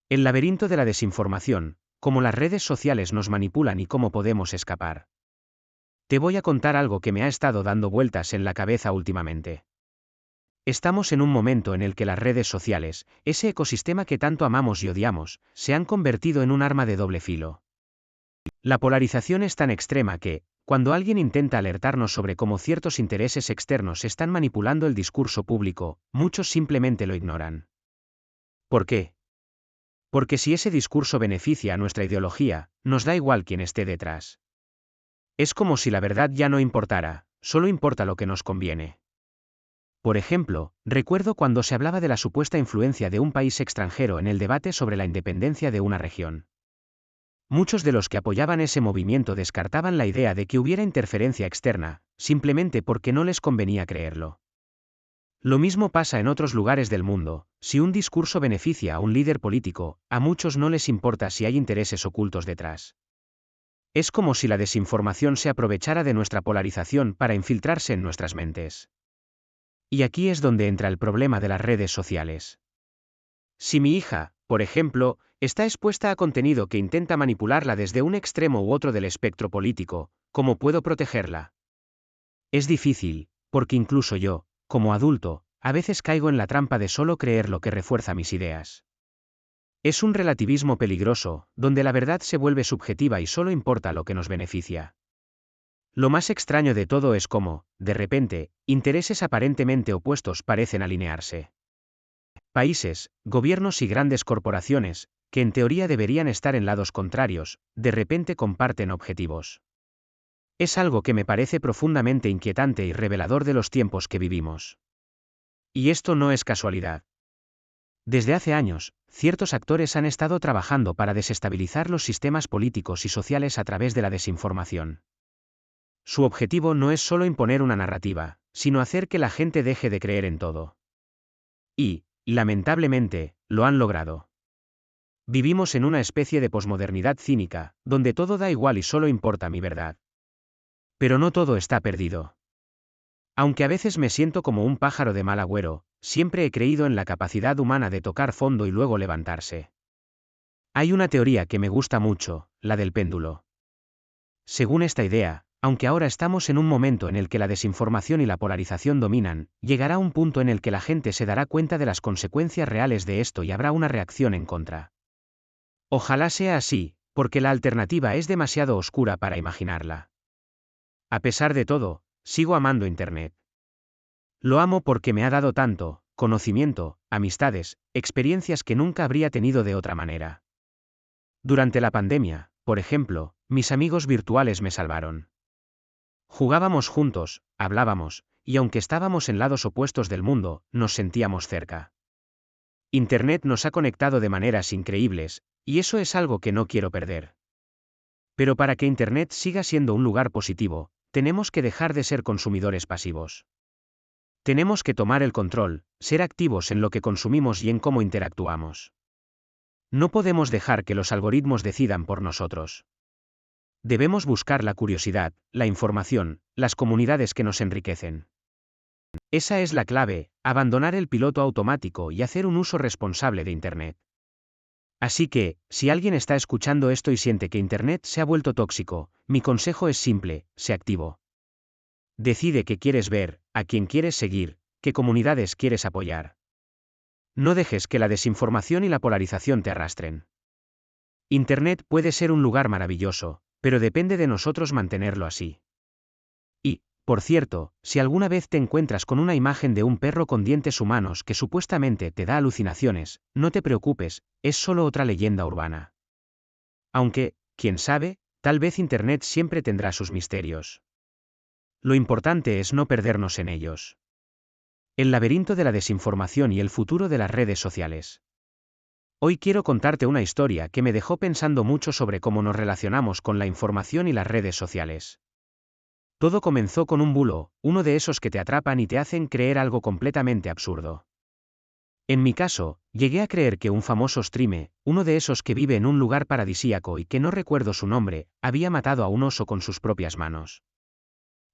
El laberinto de la desinformación, cómo las redes sociales nos manipulan y cómo podemos escapar. Te voy a contar algo que me ha estado dando vueltas en la cabeza últimamente. Estamos en un momento en el que las redes sociales, ese ecosistema que tanto amamos y odiamos, se han convertido en un arma de doble filo. La polarización es tan extrema que, cuando alguien intenta alertarnos sobre cómo ciertos intereses externos están manipulando el discurso público, muchos simplemente lo ignoran. ¿Por qué? Porque si ese discurso beneficia a nuestra ideología, nos da igual quién esté detrás. Es como si la verdad ya no importara, solo importa lo que nos conviene. Por ejemplo, recuerdo cuando se hablaba de la supuesta influencia de un país extranjero en el debate sobre la independencia de una región. Muchos de los que apoyaban ese movimiento descartaban la idea de que hubiera interferencia externa, simplemente porque no les convenía creerlo. Lo mismo pasa en otros lugares del mundo, si un discurso beneficia a un líder político, a muchos no les importa si hay intereses ocultos detrás. Es como si la desinformación se aprovechara de nuestra polarización para infiltrarse en nuestras mentes. Y aquí es donde entra el problema de las redes sociales. Si mi hija, por ejemplo, está expuesta a contenido que intenta manipularla desde un extremo u otro del espectro político, ¿cómo puedo protegerla? Es difícil, porque incluso yo, como adulto, a veces caigo en la trampa de solo creer lo que refuerza mis ideas. Es un relativismo peligroso, donde la verdad se vuelve subjetiva y solo importa lo que nos beneficia. Lo más extraño de todo es cómo, de repente, intereses aparentemente opuestos parecen alinearse. Países, gobiernos y grandes corporaciones, que en teoría deberían estar en lados contrarios, de repente comparten objetivos. Es algo que me parece profundamente inquietante y revelador de los tiempos que vivimos. Y esto no es casualidad. Desde hace años, ciertos actores han estado trabajando para desestabilizar los sistemas políticos y sociales a través de la desinformación. Su objetivo no es solo imponer una narrativa, sino hacer que la gente deje de creer en todo. Y, lamentablemente, lo han logrado. Vivimos en una especie de posmodernidad cínica, donde todo da igual y solo importa mi verdad. Pero no todo está perdido. Aunque a veces me siento como un pájaro de mal agüero, siempre he creído en la capacidad humana de tocar fondo y luego levantarse. Hay una teoría que me gusta mucho, la del péndulo. Según esta idea, aunque ahora estamos en un momento en el que la desinformación y la polarización dominan, llegará un punto en el que la gente se dará cuenta de las consecuencias reales de esto y habrá una reacción en contra. Ojalá sea así, porque la alternativa es demasiado oscura para imaginarla. A pesar de todo, sigo amando Internet. Lo amo porque me ha dado tanto, conocimiento, amistades, experiencias que nunca habría tenido de otra manera. Durante la pandemia, por ejemplo, mis amigos virtuales me salvaron. Jugábamos juntos, hablábamos, y aunque estábamos en lados opuestos del mundo, nos sentíamos cerca. Internet nos ha conectado de maneras increíbles, y eso es algo que no quiero perder. Pero para que Internet siga siendo un lugar positivo, tenemos que dejar de ser consumidores pasivos. Tenemos que tomar el control, ser activos en lo que consumimos y en cómo interactuamos. No podemos dejar que los algoritmos decidan por nosotros. Debemos buscar la curiosidad, la información, las comunidades que nos enriquecen. Esa es la clave, abandonar el piloto automático y hacer un uso responsable de Internet. Así que, si alguien está escuchando esto y siente que Internet se ha vuelto tóxico, mi consejo es simple: sé activo. Decide qué quieres ver, a quién quieres seguir, qué comunidades quieres apoyar. No dejes que la desinformación y la polarización te arrastren. Internet puede ser un lugar maravilloso, pero depende de nosotros mantenerlo así. Y, por cierto, si alguna vez te encuentras con una imagen de un perro con dientes humanos que supuestamente te da alucinaciones, no te preocupes, es solo otra leyenda urbana. Aunque, quién sabe, tal vez Internet siempre tendrá sus misterios. Lo importante es no perdernos en ellos. El laberinto de la desinformación y el futuro de las redes sociales. Hoy quiero contarte una historia que me dejó pensando mucho sobre cómo nos relacionamos con la información y las redes sociales. Todo comenzó con un bulo, uno de esos que te atrapan y te hacen creer algo completamente absurdo. En mi caso, llegué a creer que un famoso streamer, uno de esos que vive en un lugar paradisíaco y que no recuerdo su nombre, había matado a un oso con sus propias manos.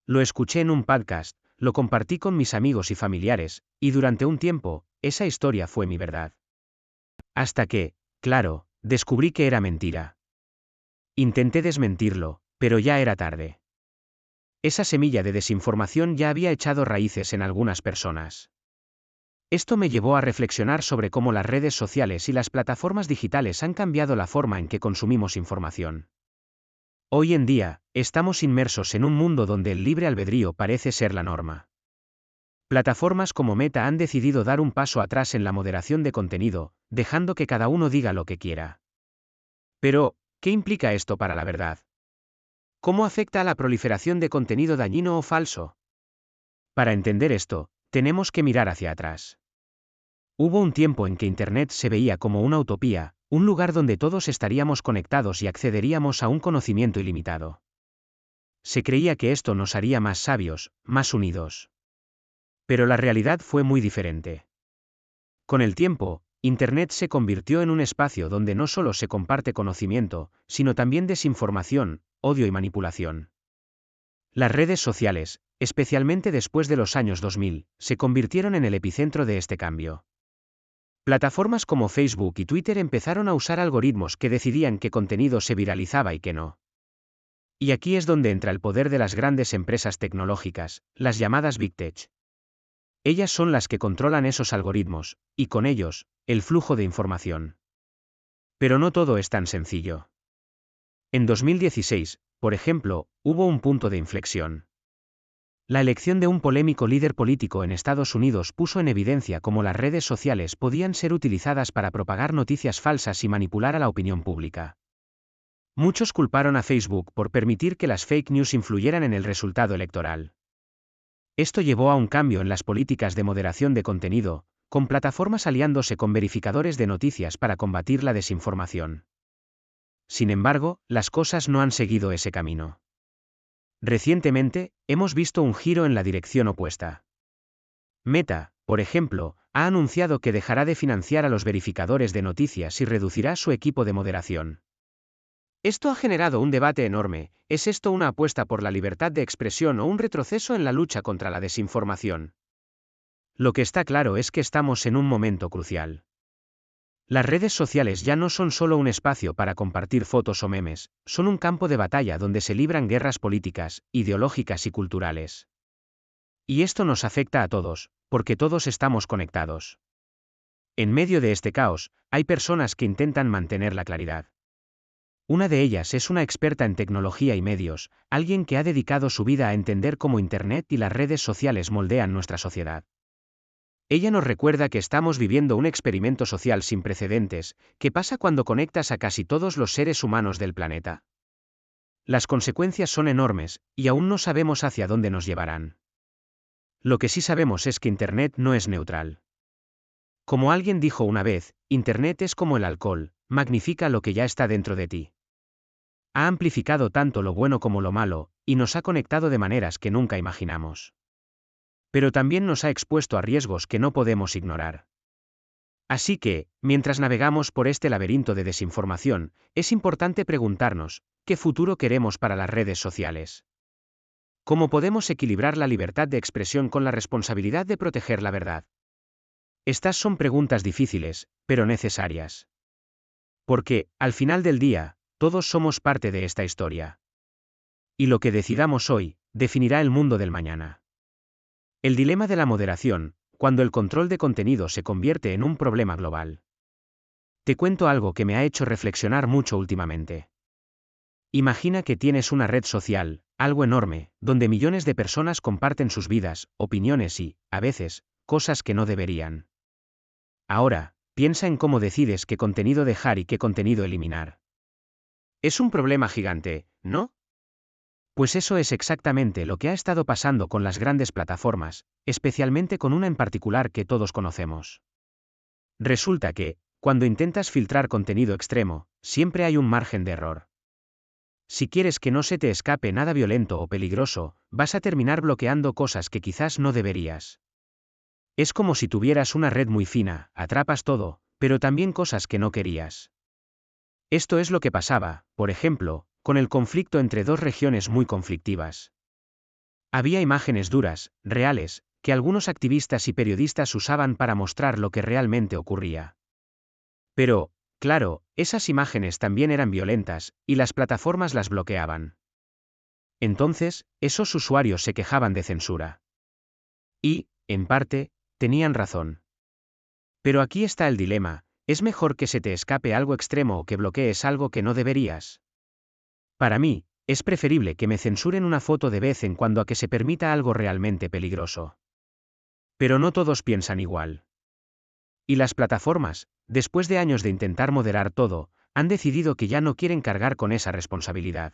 Lo escuché en un podcast, lo compartí con mis amigos y familiares, y durante un tiempo, esa historia fue mi verdad. Hasta que, Claro, descubrí que era mentira. Intenté desmentirlo, pero ya era tarde. Esa semilla de desinformación ya había echado raíces en algunas personas. Esto me llevó a reflexionar sobre cómo las redes sociales y las plataformas digitales han cambiado la forma en que consumimos información. Hoy en día, estamos inmersos en un mundo donde el libre albedrío parece ser la norma. Plataformas como Meta han decidido dar un paso atrás en la moderación de contenido, dejando que cada uno diga lo que quiera. Pero, ¿qué implica esto para la verdad? ¿Cómo afecta a la proliferación de contenido dañino o falso? Para entender esto, tenemos que mirar hacia atrás. Hubo un tiempo en que Internet se veía como una utopía, un lugar donde todos estaríamos conectados y accederíamos a un conocimiento ilimitado. Se creía que esto nos haría más sabios, más unidos. Pero la realidad fue muy diferente. Con el tiempo, Internet se convirtió en un espacio donde no solo se comparte conocimiento, sino también desinformación, odio y manipulación. Las redes sociales, especialmente después de los años 2000, se convirtieron en el epicentro de este cambio. Plataformas como Facebook y Twitter empezaron a usar algoritmos que decidían qué contenido se viralizaba y qué no. Y aquí es donde entra el poder de las grandes empresas tecnológicas, las llamadas Big Tech. Ellas son las que controlan esos algoritmos, y con ellos, el flujo de información. Pero no todo es tan sencillo. En 2016, por ejemplo, hubo un punto de inflexión. La elección de un polémico líder político en Estados Unidos puso en evidencia cómo las redes sociales podían ser utilizadas para propagar noticias falsas y manipular a la opinión pública. Muchos culparon a Facebook por permitir que las fake news influyeran en el resultado electoral. Esto llevó a un cambio en las políticas de moderación de contenido, con plataformas aliándose con verificadores de noticias para combatir la desinformación. Sin embargo, las cosas no han seguido ese camino. Recientemente, hemos visto un giro en la dirección opuesta. Meta, por ejemplo, ha anunciado que dejará de financiar a los verificadores de noticias y reducirá su equipo de moderación. Esto ha generado un debate enorme. ¿Es esto una apuesta por la libertad de expresión o un retroceso en la lucha contra la desinformación? Lo que está claro es que estamos en un momento crucial. Las redes sociales ya no son solo un espacio para compartir fotos o memes, son un campo de batalla donde se libran guerras políticas, ideológicas y culturales. Y esto nos afecta a todos, porque todos estamos conectados. En medio de este caos, hay personas que intentan mantener la claridad. Una de ellas es una experta en tecnología y medios, alguien que ha dedicado su vida a entender cómo Internet y las redes sociales moldean nuestra sociedad. Ella nos recuerda que estamos viviendo un experimento social sin precedentes. ¿Qué pasa cuando conectas a casi todos los seres humanos del planeta? Las consecuencias son enormes, y aún no sabemos hacia dónde nos llevarán. Lo que sí sabemos es que Internet no es neutral. Como alguien dijo una vez, Internet es como el alcohol, magnifica lo que ya está dentro de ti. Ha amplificado tanto lo bueno como lo malo, y nos ha conectado de maneras que nunca imaginamos. Pero también nos ha expuesto a riesgos que no podemos ignorar. Así que, mientras navegamos por este laberinto de desinformación, es importante preguntarnos, ¿qué futuro queremos para las redes sociales? ¿Cómo podemos equilibrar la libertad de expresión con la responsabilidad de proteger la verdad? Estas son preguntas difíciles, pero necesarias. Porque, al final del día, todos somos parte de esta historia. Y lo que decidamos hoy, definirá el mundo del mañana. El dilema de la moderación, cuando el control de contenido se convierte en un problema global. Te cuento algo que me ha hecho reflexionar mucho últimamente. Imagina que tienes una red social, algo enorme, donde millones de personas comparten sus vidas, opiniones y, a veces, cosas que no deberían. Ahora, piensa en cómo decides qué contenido dejar y qué contenido eliminar. Es un problema gigante, ¿no? Pues eso es exactamente lo que ha estado pasando con las grandes plataformas, especialmente con una en particular que todos conocemos. Resulta que, cuando intentas filtrar contenido extremo, siempre hay un margen de error. Si quieres que no se te escape nada violento o peligroso, vas a terminar bloqueando cosas que quizás no deberías. Es como si tuvieras una red muy fina, atrapas todo, pero también cosas que no querías. Esto es lo que pasaba, por ejemplo, con el conflicto entre dos regiones muy conflictivas. Había imágenes duras, reales, que algunos activistas y periodistas usaban para mostrar lo que realmente ocurría. Pero, Claro, esas imágenes también eran violentas, y las plataformas las bloqueaban. Entonces, esos usuarios se quejaban de censura. Y, en parte, tenían razón. Pero aquí está el dilema: ¿es mejor que se te escape algo extremo o que bloquees algo que no deberías? Para mí, es preferible que me censuren una foto de vez en cuando a que se permita algo realmente peligroso. Pero no todos piensan igual. Y las plataformas, después de años de intentar moderar todo, han decidido que ya no quieren cargar con esa responsabilidad.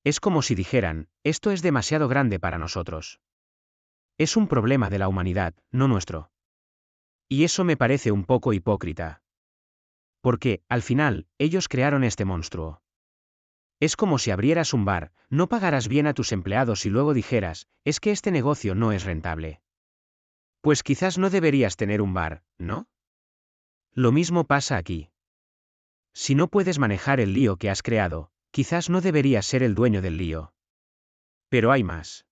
Es como si dijeran: esto es demasiado grande para nosotros. Es un problema de la humanidad, no nuestro. Y eso me parece un poco hipócrita. Porque, al final, ellos crearon este monstruo. Es como si abrieras un bar, no pagaras bien a tus empleados y luego dijeras: es que este negocio no es rentable. Pues quizás no deberías tener un bar, ¿no? Lo mismo pasa aquí. Si no puedes manejar el lío que has creado, quizás no deberías ser el dueño del lío. Pero hay más.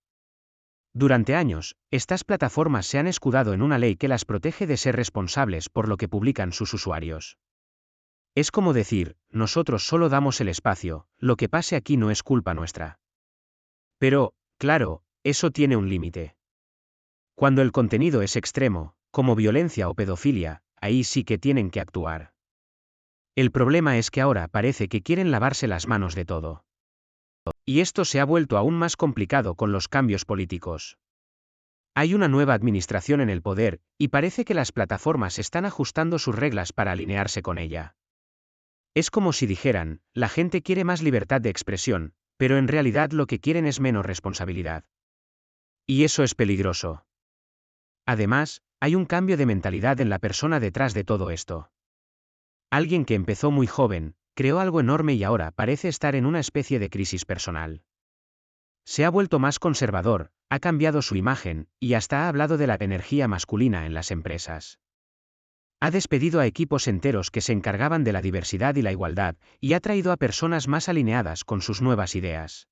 Durante años, estas plataformas se han escudado en una ley que las protege de ser responsables por lo que publican sus usuarios. Es como decir: nosotros solo damos el espacio, lo que pase aquí no es culpa nuestra. Pero, claro, eso tiene un límite. Cuando el contenido es extremo, como violencia o pedofilia, ahí sí que tienen que actuar. El problema es que ahora parece que quieren lavarse las manos de todo. Y esto se ha vuelto aún más complicado con los cambios políticos. Hay una nueva administración en el poder, y parece que las plataformas están ajustando sus reglas para alinearse con ella. Es como si dijeran: la gente quiere más libertad de expresión, pero en realidad lo que quieren es menos responsabilidad. Y eso es peligroso. Además, hay un cambio de mentalidad en la persona detrás de todo esto. Alguien que empezó muy joven, creó algo enorme y ahora parece estar en una especie de crisis personal. Se ha vuelto más conservador, ha cambiado su imagen, y hasta ha hablado de la energía masculina en las empresas. Ha despedido a equipos enteros que se encargaban de la diversidad y la igualdad, y ha traído a personas más alineadas con sus nuevas ideas.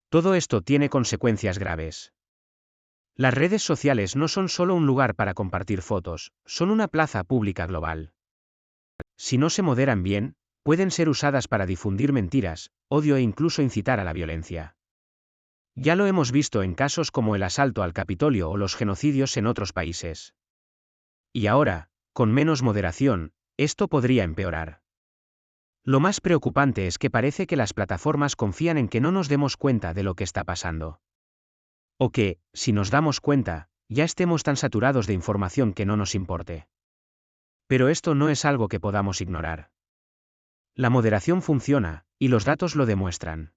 Todo esto tiene consecuencias graves. Las redes sociales no son solo un lugar para compartir fotos, son una plaza pública global. Si no se moderan bien, pueden ser usadas para difundir mentiras, odio e incluso incitar a la violencia. Ya lo hemos visto en casos como el asalto al Capitolio o los genocidios en otros países. Y ahora, con menos moderación, esto podría empeorar. Lo más preocupante es que parece que las plataformas confían en que no nos demos cuenta de lo que está pasando. O que, si nos damos cuenta, ya estemos tan saturados de información que no nos importe. Pero esto no es algo que podamos ignorar. La moderación funciona, y los datos lo demuestran.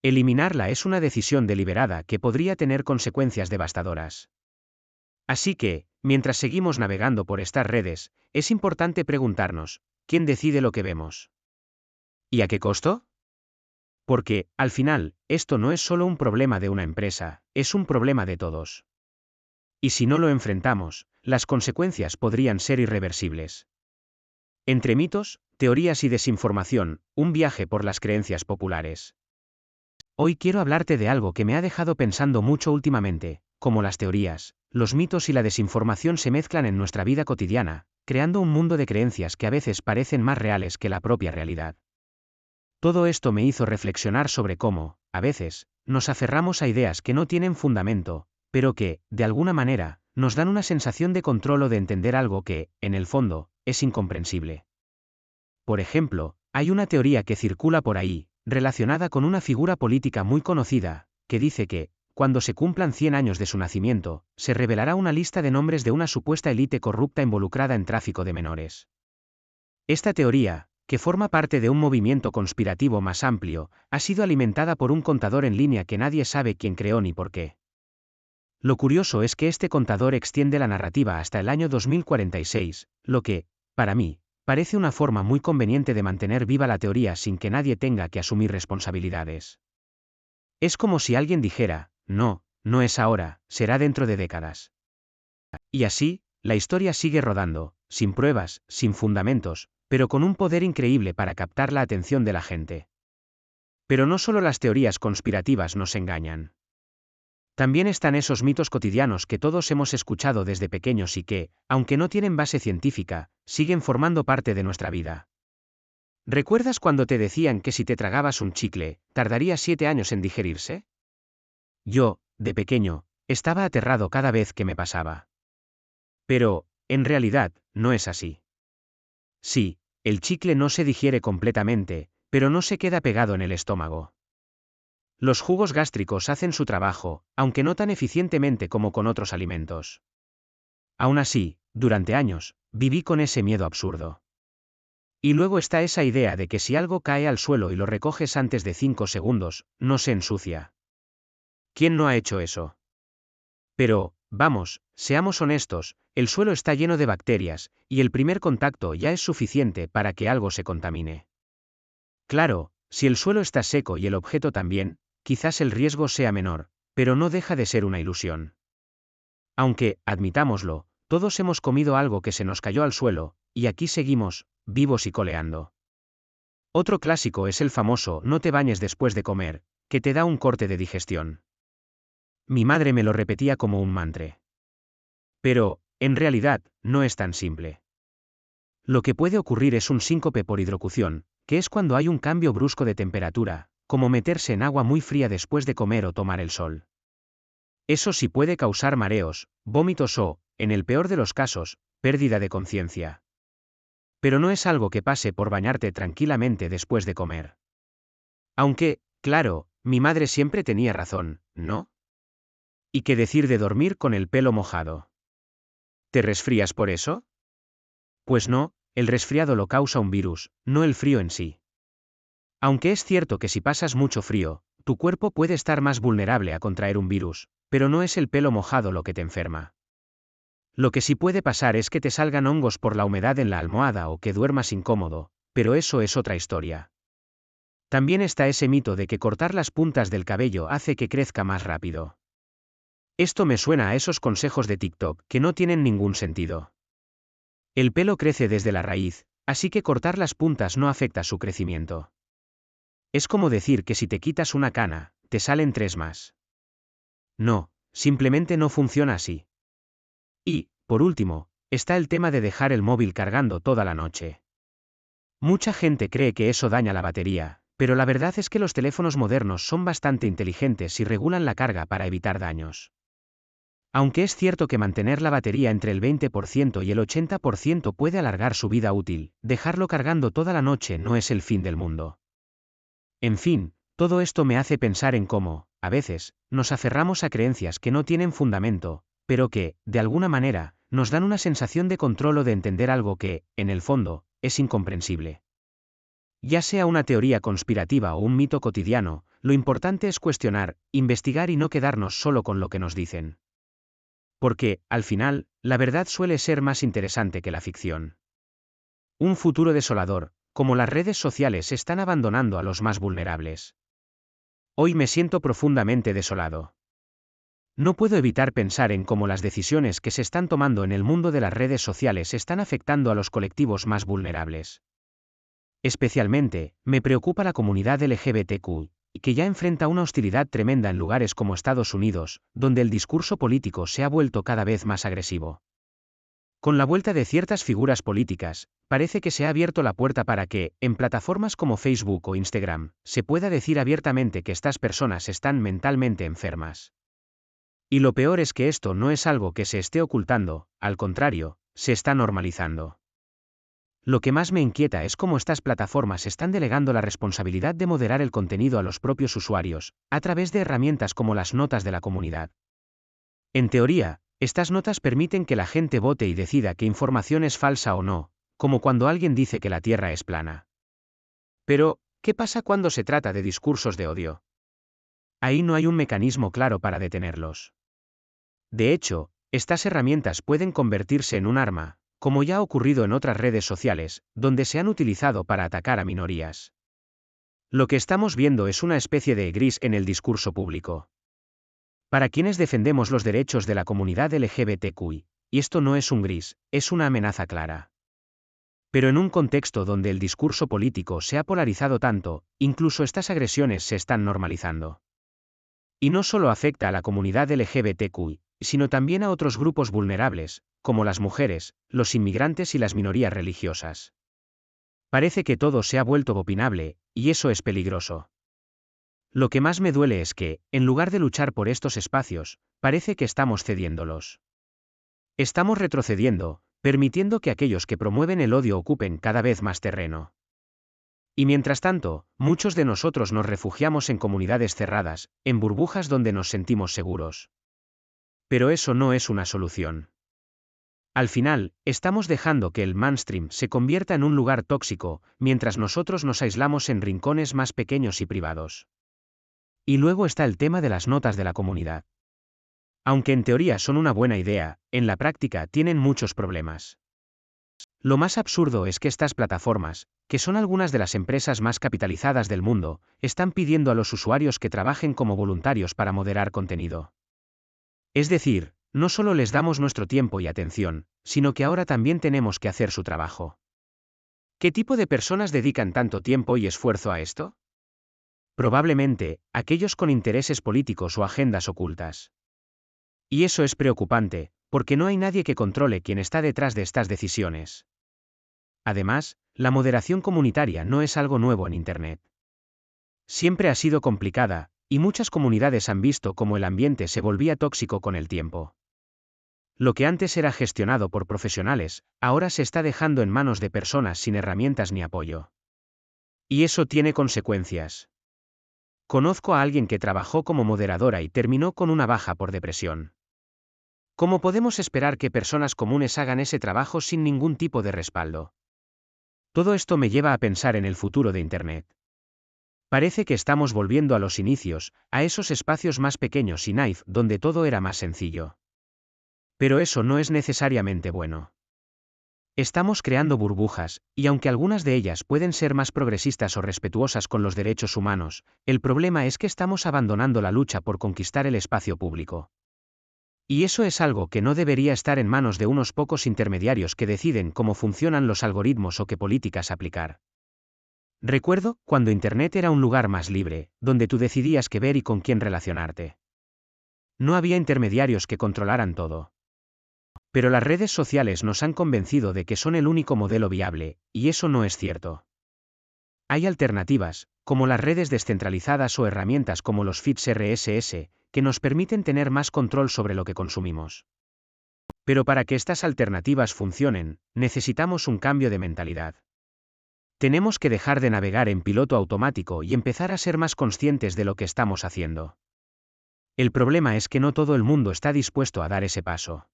Eliminarla es una decisión deliberada que podría tener consecuencias devastadoras. Así que, mientras seguimos navegando por estas redes, es importante preguntarnos: ¿quién decide lo que vemos? ¿Y a qué costo? Porque, al final, esto no es solo un problema de una empresa, es un problema de todos. Y si no lo enfrentamos, las consecuencias podrían ser irreversibles. Entre mitos, teorías y desinformación, un viaje por las creencias populares. Hoy quiero hablarte de algo que me ha dejado pensando mucho últimamente: cómo las teorías, los mitos y la desinformación se mezclan en nuestra vida cotidiana, creando un mundo de creencias que a veces parecen más reales que la propia realidad. Todo esto me hizo reflexionar sobre cómo, a veces, nos aferramos a ideas que no tienen fundamento, pero que, de alguna manera, nos dan una sensación de control o de entender algo que, en el fondo, es incomprensible. Por ejemplo, hay una teoría que circula por ahí, relacionada con una figura política muy conocida, que dice que, cuando se cumplan 100 años de su nacimiento, se revelará una lista de nombres de una supuesta élite corrupta involucrada en tráfico de menores. Esta teoría, que forma parte de un movimiento conspirativo más amplio, ha sido alimentada por un contador en línea que nadie sabe quién creó ni por qué. Lo curioso es que este contador extiende la narrativa hasta el año 2046, lo que, para mí, parece una forma muy conveniente de mantener viva la teoría sin que nadie tenga que asumir responsabilidades. Es como si alguien dijera: no, no es ahora, será dentro de décadas. Y así, la historia sigue rodando, sin pruebas, sin fundamentos, pero con un poder increíble para captar la atención de la gente. Pero no solo las teorías conspirativas nos engañan. También están esos mitos cotidianos que todos hemos escuchado desde pequeños y que, aunque no tienen base científica, siguen formando parte de nuestra vida. ¿Recuerdas cuando te decían que si te tragabas un chicle, tardaría 7 años en digerirse? Yo, de pequeño, estaba aterrado cada vez que me pasaba. Pero, en realidad, no es así. Sí, el chicle no se digiere completamente, pero no se queda pegado en el estómago. Los jugos gástricos hacen su trabajo, aunque no tan eficientemente como con otros alimentos. Aún así, durante años, viví con ese miedo absurdo. Y luego está esa idea de que si algo cae al suelo y lo recoges antes de 5 segundos, no se ensucia. ¿Quién no ha hecho eso? Pero, vamos, seamos honestos, el suelo está lleno de bacterias, y el primer contacto ya es suficiente para que algo se contamine. Claro, si el suelo está seco y el objeto también, quizás el riesgo sea menor, pero no deja de ser una ilusión. Aunque, admitámoslo, todos hemos comido algo que se nos cayó al suelo, y aquí seguimos, vivos y coleando. Otro clásico es el famoso "no te bañes después de comer", que te da un corte de digestión. Mi madre me lo repetía como un mantra. Pero, en realidad, no es tan simple. Lo que puede ocurrir es un síncope por hidrocución, que es cuando hay un cambio brusco de temperatura, como meterse en agua muy fría después de comer o tomar el sol. Eso sí puede causar mareos, vómitos o, en el peor de los casos, pérdida de conciencia. Pero no es algo que pase por bañarte tranquilamente después de comer. Aunque, claro, mi madre siempre tenía razón, ¿no? ¿Y qué decir de dormir con el pelo mojado? ¿Te resfrías por eso? Pues no, el resfriado lo causa un virus, no el frío en sí. Aunque es cierto que si pasas mucho frío, tu cuerpo puede estar más vulnerable a contraer un virus, pero no es el pelo mojado lo que te enferma. Lo que sí puede pasar es que te salgan hongos por la humedad en la almohada o que duermas incómodo, pero eso es otra historia. También está ese mito de que cortar las puntas del cabello hace que crezca más rápido. Esto me suena a esos consejos de TikTok que no tienen ningún sentido. El pelo crece desde la raíz, así que cortar las puntas no afecta su crecimiento. Es como decir que si te quitas una cana, te salen 3 más. No, simplemente no funciona así. Y, por último, está el tema de dejar el móvil cargando toda la noche. Mucha gente cree que eso daña la batería, pero la verdad es que los teléfonos modernos son bastante inteligentes y regulan la carga para evitar daños. Aunque es cierto que mantener la batería entre el 20% y el 80% puede alargar su vida útil, dejarlo cargando toda la noche no es el fin del mundo. En fin, todo esto me hace pensar en cómo, a veces, nos aferramos a creencias que no tienen fundamento, pero que, de alguna manera, nos dan una sensación de control o de entender algo que, en el fondo, es incomprensible. Ya sea una teoría conspirativa o un mito cotidiano, lo importante es cuestionar, investigar y no quedarnos solo con lo que nos dicen. Porque, al final, la verdad suele ser más interesante que la ficción. Un futuro desolador, como las redes sociales están abandonando a los más vulnerables. Hoy me siento profundamente desolado. No puedo evitar pensar en cómo las decisiones que se están tomando en el mundo de las redes sociales están afectando a los colectivos más vulnerables. Especialmente, me preocupa la comunidad LGBTQ, que ya enfrenta una hostilidad tremenda en lugares como Estados Unidos, donde el discurso político se ha vuelto cada vez más agresivo. Con la vuelta de ciertas figuras políticas, parece que se ha abierto la puerta para que, en plataformas como Facebook o Instagram, se pueda decir abiertamente que estas personas están mentalmente enfermas. Y lo peor es que esto no es algo que se esté ocultando, al contrario, se está normalizando. Lo que más me inquieta es cómo estas plataformas están delegando la responsabilidad de moderar el contenido a los propios usuarios, a través de herramientas como las notas de la comunidad. En teoría, estas notas permiten que la gente vote y decida qué información es falsa o no, como cuando alguien dice que la Tierra es plana. Pero, ¿qué pasa cuando se trata de discursos de odio? Ahí no hay un mecanismo claro para detenerlos. De hecho, estas herramientas pueden convertirse en un arma, como ya ha ocurrido en otras redes sociales, donde se han utilizado para atacar a minorías. Lo que estamos viendo es una especie de gris en el discurso público. Para quienes defendemos los derechos de la comunidad LGBTQI, y esto no es un gris, es una amenaza clara. Pero en un contexto donde el discurso político se ha polarizado tanto, incluso estas agresiones se están normalizando. Y no solo afecta a la comunidad LGBTQ, sino también a otros grupos vulnerables, como las mujeres, los inmigrantes y las minorías religiosas. Parece que todo se ha vuelto opinable, y eso es peligroso. Lo que más me duele es que, en lugar de luchar por estos espacios, parece que estamos cediéndolos. Estamos retrocediendo, permitiendo que aquellos que promueven el odio ocupen cada vez más terreno. Y mientras tanto, muchos de nosotros nos refugiamos en comunidades cerradas, en burbujas donde nos sentimos seguros. Pero eso no es una solución. Al final, estamos dejando que el mainstream se convierta en un lugar tóxico, mientras nosotros nos aislamos en rincones más pequeños y privados. Y luego está el tema de las notas de la comunidad. Aunque en teoría son una buena idea, en la práctica tienen muchos problemas. Lo más absurdo es que estas plataformas, que son algunas de las empresas más capitalizadas del mundo, están pidiendo a los usuarios que trabajen como voluntarios para moderar contenido. Es decir, no solo les damos nuestro tiempo y atención, sino que ahora también tenemos que hacer su trabajo. ¿Qué tipo de personas dedican tanto tiempo y esfuerzo a esto? Probablemente, aquellos con intereses políticos o agendas ocultas. Y eso es preocupante, porque no hay nadie que controle quién está detrás de estas decisiones. Además, la moderación comunitaria no es algo nuevo en Internet. Siempre ha sido complicada, y muchas comunidades han visto cómo el ambiente se volvía tóxico con el tiempo. Lo que antes era gestionado por profesionales, ahora se está dejando en manos de personas sin herramientas ni apoyo. Y eso tiene consecuencias. Conozco a alguien que trabajó como moderadora y terminó con una baja por depresión. ¿Cómo podemos esperar que personas comunes hagan ese trabajo sin ningún tipo de respaldo? Todo esto me lleva a pensar en el futuro de Internet. Parece que estamos volviendo a los inicios, a esos espacios más pequeños y naif donde todo era más sencillo. Pero eso no es necesariamente bueno. Estamos creando burbujas, y aunque algunas de ellas pueden ser más progresistas o respetuosas con los derechos humanos, el problema es que estamos abandonando la lucha por conquistar el espacio público. Y eso es algo que no debería estar en manos de unos pocos intermediarios que deciden cómo funcionan los algoritmos o qué políticas aplicar. Recuerdo cuando Internet era un lugar más libre, donde tú decidías qué ver y con quién relacionarte. No había intermediarios que controlaran todo. Pero las redes sociales nos han convencido de que son el único modelo viable, y eso no es cierto. Hay alternativas, como las redes descentralizadas o herramientas como los feeds RSS, que nos permiten tener más control sobre lo que consumimos. Pero para que estas alternativas funcionen, necesitamos un cambio de mentalidad. Tenemos que dejar de navegar en piloto automático y empezar a ser más conscientes de lo que estamos haciendo. El problema es que no todo el mundo está dispuesto a dar ese paso.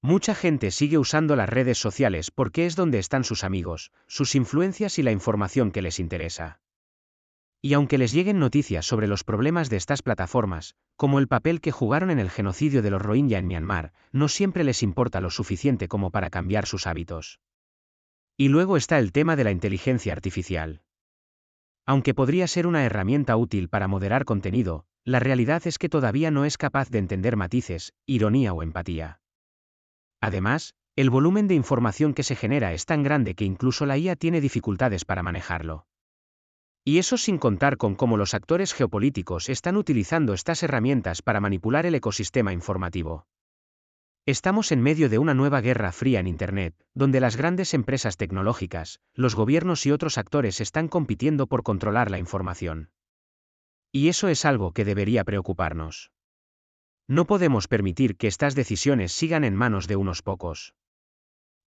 Mucha gente sigue usando las redes sociales porque es donde están sus amigos, sus influencias y la información que les interesa. Y aunque les lleguen noticias sobre los problemas de estas plataformas, como el papel que jugaron en el genocidio de los Rohingya en Myanmar, no siempre les importa lo suficiente como para cambiar sus hábitos. Y luego está el tema de la inteligencia artificial. Aunque podría ser una herramienta útil para moderar contenido, la realidad es que todavía no es capaz de entender matices, ironía o empatía. Además, el volumen de información que se genera es tan grande que incluso la IA tiene dificultades para manejarlo. Y eso sin contar con cómo los actores geopolíticos están utilizando estas herramientas para manipular el ecosistema informativo. Estamos en medio de una nueva guerra fría en Internet, donde las grandes empresas tecnológicas, los gobiernos y otros actores están compitiendo por controlar la información. Y eso es algo que debería preocuparnos. No podemos permitir que estas decisiones sigan en manos de unos pocos.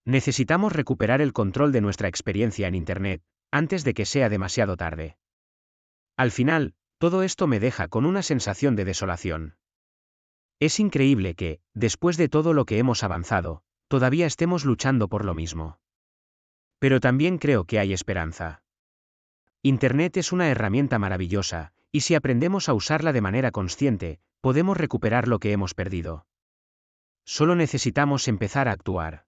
Necesitamos recuperar el control de nuestra experiencia en Internet, antes de que sea demasiado tarde. Al final, todo esto me deja con una sensación de desolación. Es increíble que, después de todo lo que hemos avanzado, todavía estemos luchando por lo mismo. Pero también creo que hay esperanza. Internet es una herramienta maravillosa, y si aprendemos a usarla de manera consciente, podemos recuperar lo que hemos perdido. Solo necesitamos empezar a actuar.